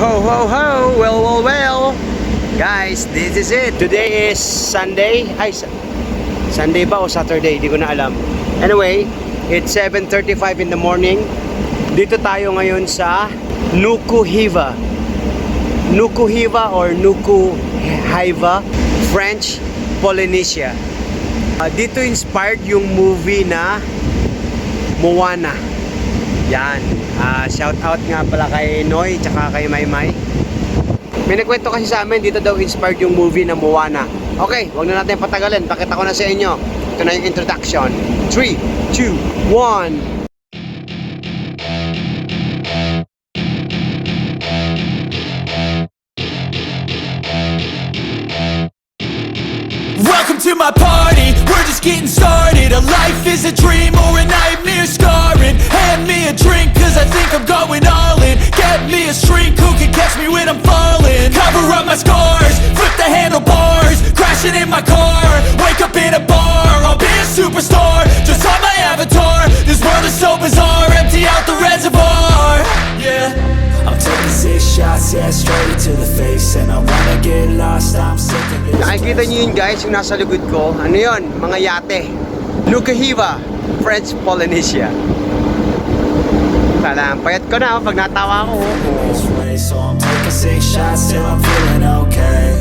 Ho ho ho! Well. Guys, this is it. Today is Sunday. Sunday ba o Saturday? Di ko na alam. Anyway, it's 7:35 in the morning. Dito tayo ngayon sa Nukuhiva. Nukuhiva or Nukuhiva, French Polynesia. Dito inspired yung movie na Moana. Yan. Shout out nga pala kay Noy tsaka kay Maymay. May nagkwento kasi sa amin, dito daw inspired yung movie na Moana. Okay, wag na natin patagalin. Pakita ko na sa inyo. Ito na yung introduction. 3, 2, 1. Welcome to my party, we're just getting started. A life is a dream or a nightmare scarring. Hand me a drink cause I think I'm going all in. Get me a shrink who can catch me when I'm falling. Cover up my scars, flip the handlebars. Crashing in my car, wake up in a bar. I'll be a superstar, just on my avatar. This world is so bizarre, empty out the reservoir. Yeah, I'm taking 6 shots, yeah, straight to the face. And I wanna get lost, I'm sick of this. Nakikita nyo yun guys, yung nasa likod ko. Ano yun? Mga yate. Nukuhiva, French Polynesia. Talang, payat ko na pag natawa ko. So I'm taking 6 shots till I'm feeling okay.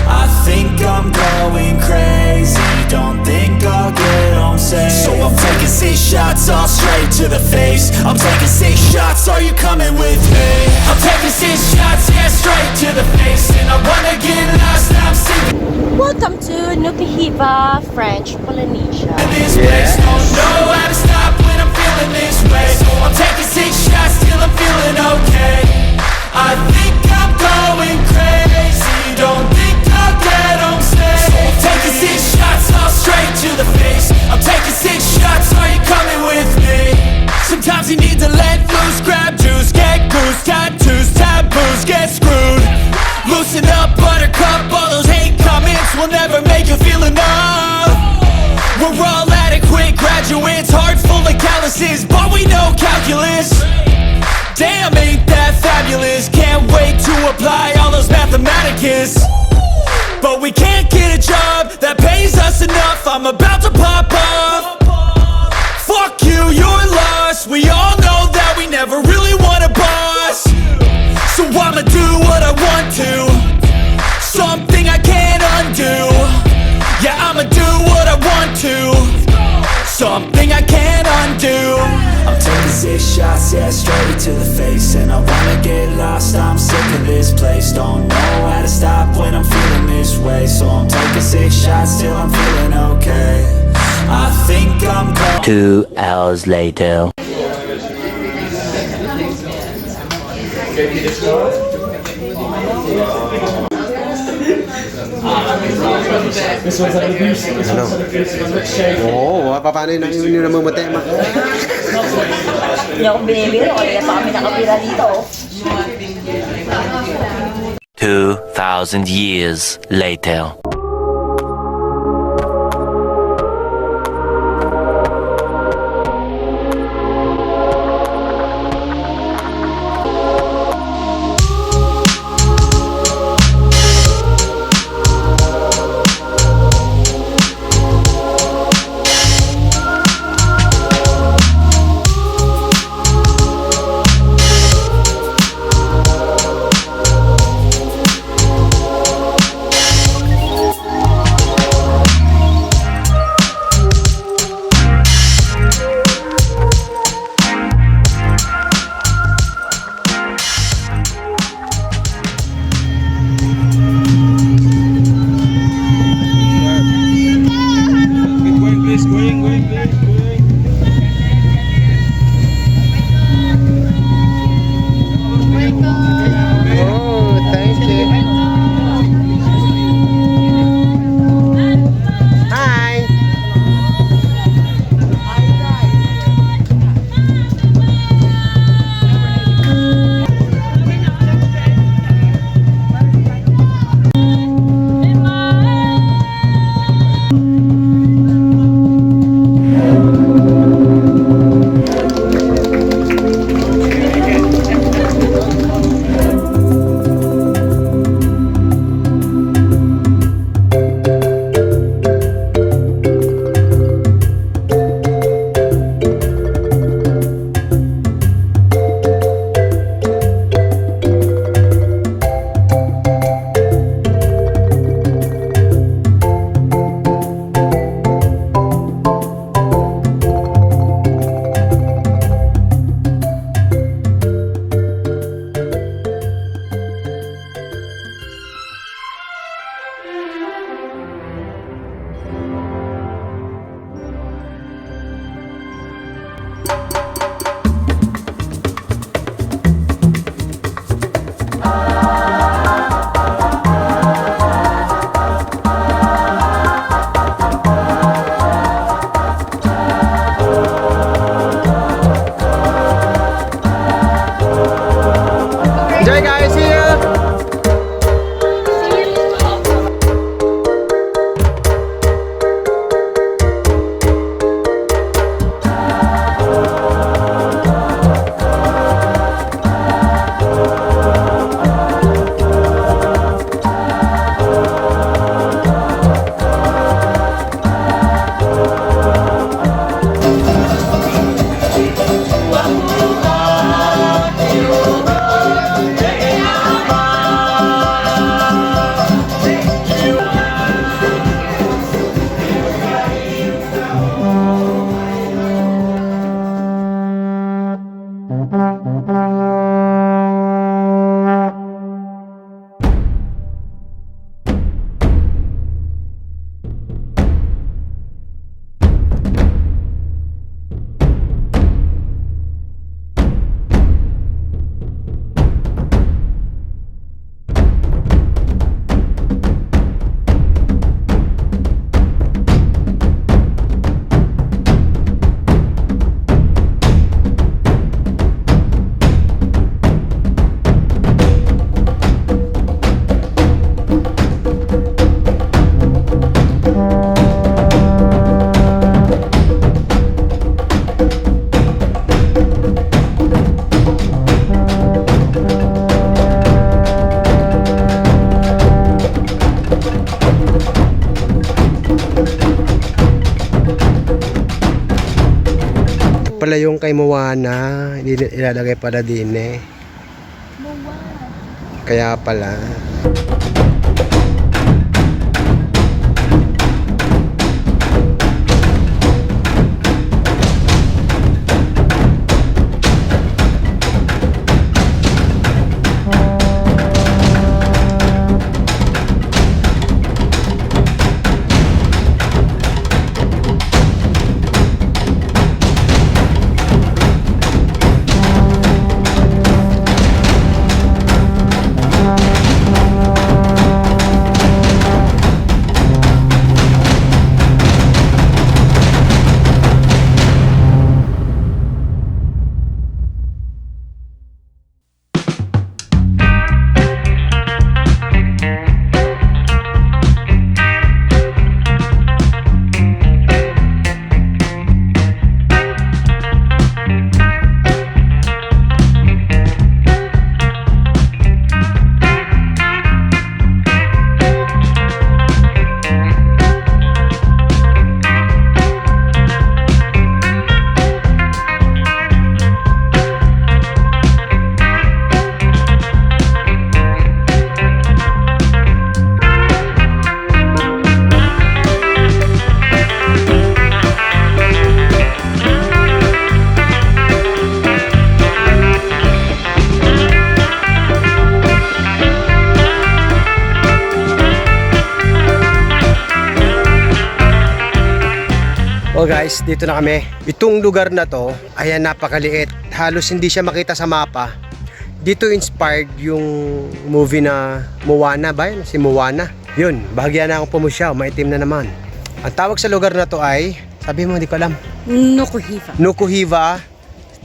I think I'm going crazy, don't think I'll get home safe. So I'm taking 6 shots all straight to the face. I'm taking 6 shots, are you coming with me? I'm taking 6 shots, yeah, straight to the face. And I wanna get lost, I'm sick. Welcome to Nukuhiva, French Polynesia. This place don't know how to stop when I'm feeling this way. So I'm taking 6 shots till I'm feeling okay. I think I'm going crazy, don't think I'll get home safe. So I'm taking 6 shots all straight to the face. I'm taking 6 shots, are you coming with me? Sometimes you need to let loose, grab juice, get goose, tattoos, taboos, get screwed. Loosen up, buttercup, all those hate comments will never make you feel enough. We're all adequate graduates, heart full of calluses, but we know calculus. Damn, ain't that fabulous? Can't wait to apply all those mathematicus. But we can't get a job that pays us enough. I'm about to pop off. Fuck you, you're lost. We all know that we never really want a boss. So I'ma do what I want to, something I can't undo. Yeah, I'ma do what I want to, something I can't undo. I'm taking 6 shots, yeah, straight to the face. And I wanna get lost, I'm sick of this place. Don't know how to stop when I'm feeling this way. So I'm taking 6 shots till I'm feeling okay. I think I'm going. 2 hours later. Ano? Oo, paano yun naman matema? Hindi ako binibiro, kaya pa kami nakapira dito. 2,000 years later. Enjoy guys, see you! Pala yung kay Moana, hindi ilalagay pala din eh. Kaya pala. Oh guys, dito na kami. Itong lugar na to, ayan, napakaliit. Halos hindi siya makita sa mapa. Dito inspired yung movie na Moana ba yun? Si Moana. Yun, bahagya na akong pumusyaw. Maitim na naman. Ang tawag sa lugar na to ay, sabi mo, hindi ko alam. Nukuhiva. Nukuhiva.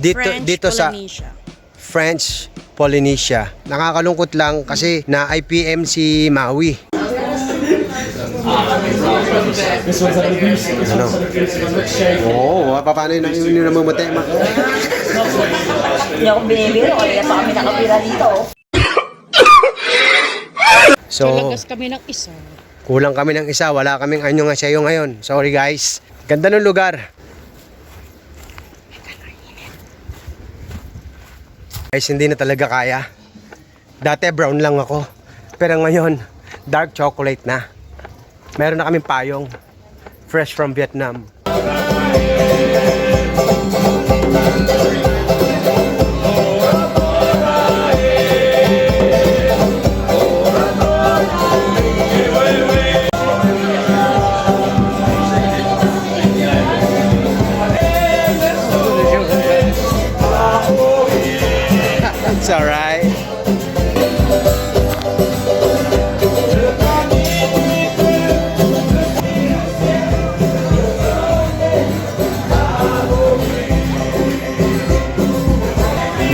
Dito, French dito sa Polynesia. French Polynesia. Nakakalungkot lang kasi na IPM si Maui. Ano? Oo, paano yun namumutay? Hindi ako binibiro, kaya pa kami nakapira dito. So, Talagas kami ng isa. kulang kami ng isa, wala kaming anyo nga sa'yo ngayon. Sorry guys. Ganda ng lugar. Guys, hindi na talaga kaya. Dati brown lang ako. Pero ngayon, dark chocolate na. Meron na kaming payong. Fresh from Vietnam. It's alright.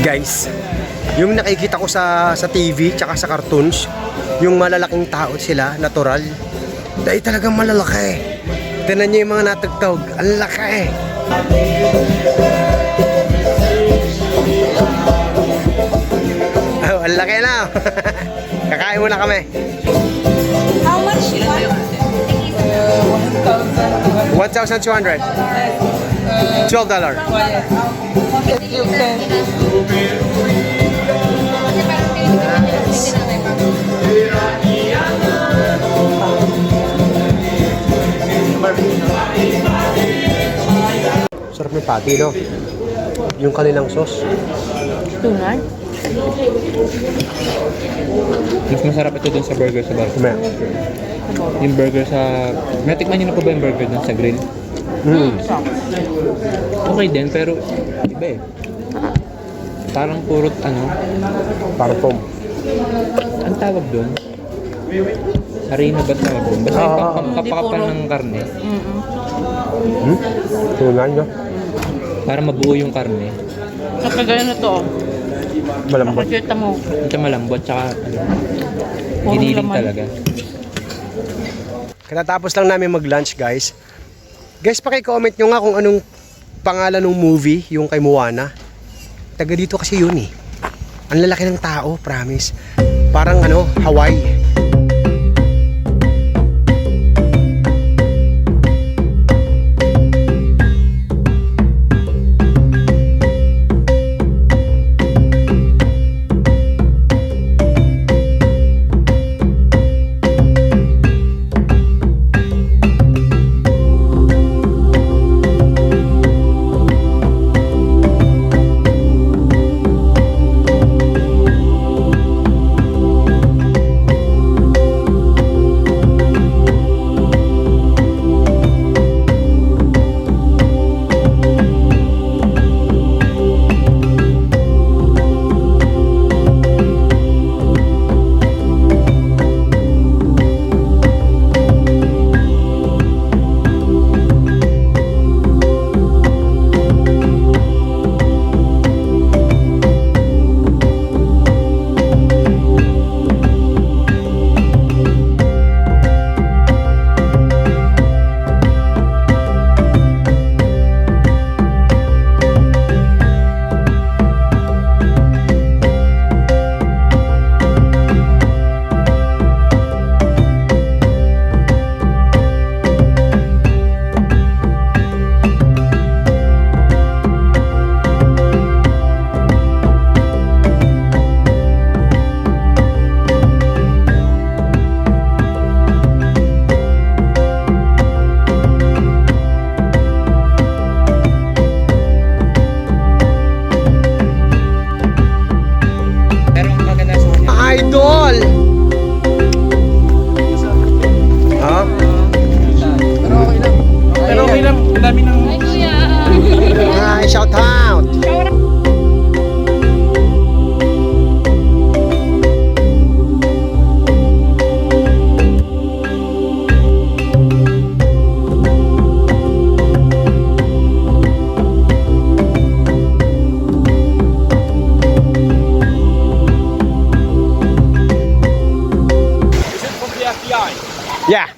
Guys, Yung nakikita ko sa TV tsaka sa cartoons, yung malalaking tao sila, natural. Dahil talagang malalaki. Tignan niyo yung mga natagtog. Ang laki. Oh, ang laki na. Kakain muna kami. How much you want? 1,200. $12. You can. Sarap ng patty, no? Yung kanilang sauce. Tunay? Mas masarap ito dun sa burger sa bar. Kumaya. Yung burger sa... Natikman niyo na po ba yung burger dun sa grill? Okay din, pero iba eh. Parang purot ano, Parang foam. ang tawag dun? Harina ba tawag dun? Basta yung kapakapal ng karne. Tunay, no? Para mabuo yung karne. Nakagaya na to. Malambot. Pakita mo. Ito malambot, tsaka Purong giniling laman. talaga. Katatapos lang namin mag-lunch, guys. Guys, paki-comment nyo nga kung anong pangalan ng movie, yung kay Moana. Taga dito kasi yun eh. Ang lalaki ng tao, promise. Parang ano, Hawaii. Pero ang maganda sa kanya, Idol! Ha? pero okay lang, ang dami ng... Hi, shout out! Yeah.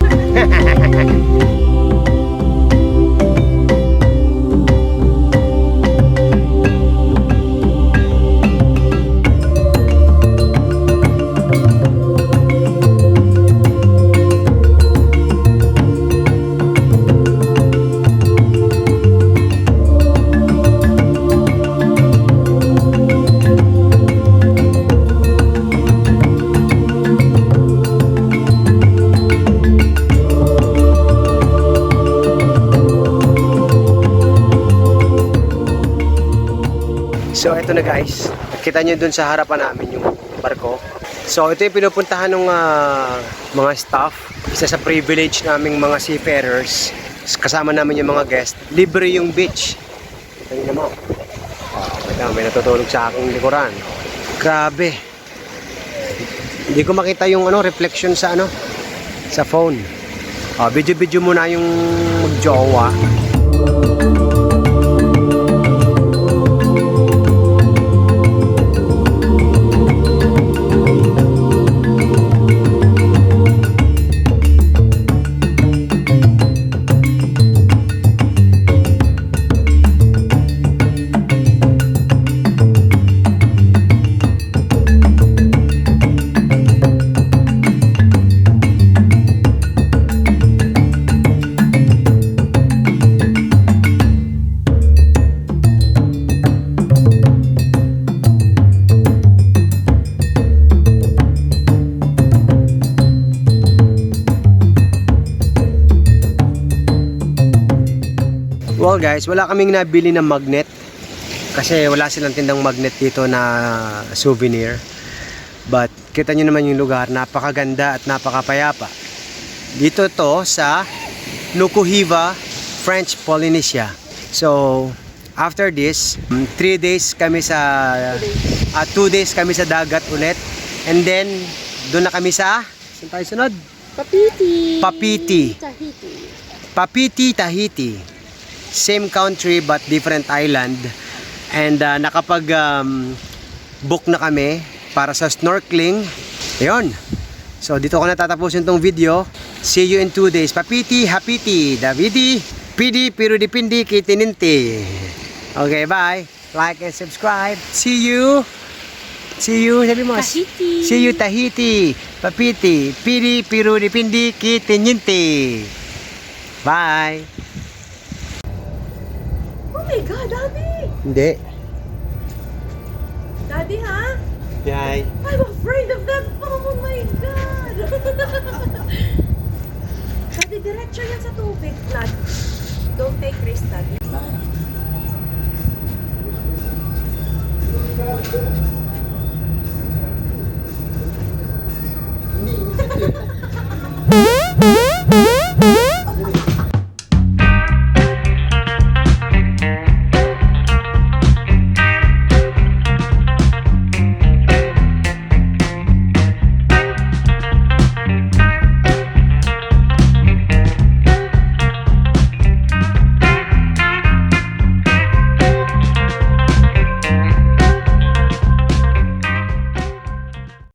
So ito na guys, nakita nyo dun sa harapan namin yung barko. So ito yung pinupuntahan ng mga staff. Isa sa privilege naming mga seafarers. Kasama namin yung mga guest. Libre yung beach. Tingnan mo. May natutulog sa aking likuran. Grabe. Hindi ko makita yung reflection sa sa phone. Video muna yung magjowa. all guys, wala kaming nabili ng magnet. Kasi wala silang tindang magnet dito na souvenir. But kita nyo naman yung lugar, napakaganda at napakapayapa. Dito to sa Nukuhiva, French Polynesia. So, after this, 3 days kami sa 2 days kami sa dagat ulit. And then doon na kami sa saan tayo sunod? Papiti. Papiti. Tahiti. Papiti, Tahiti. Same country but different island. And nakapag book na kami para sa snorkeling. Ayun. So dito ko natatapusin tong video. See you in 2 days. Papiti, Hapiti, Davidi, Pidi, Pirudipindi, Kitininti. Okay, bye. Like and subscribe. See you. See you, sabi mo. Tahiti. See you, Tahiti. Papiti, Pidi, Pirudipindi, Kitininti. Bye. Oh my God, Daddy! Hindi. Daddy, ha? Yay. I'm afraid of that foam. Oh my God! Daddy, diretso yan sa tubig. Flat. Don't take risk, Daddy.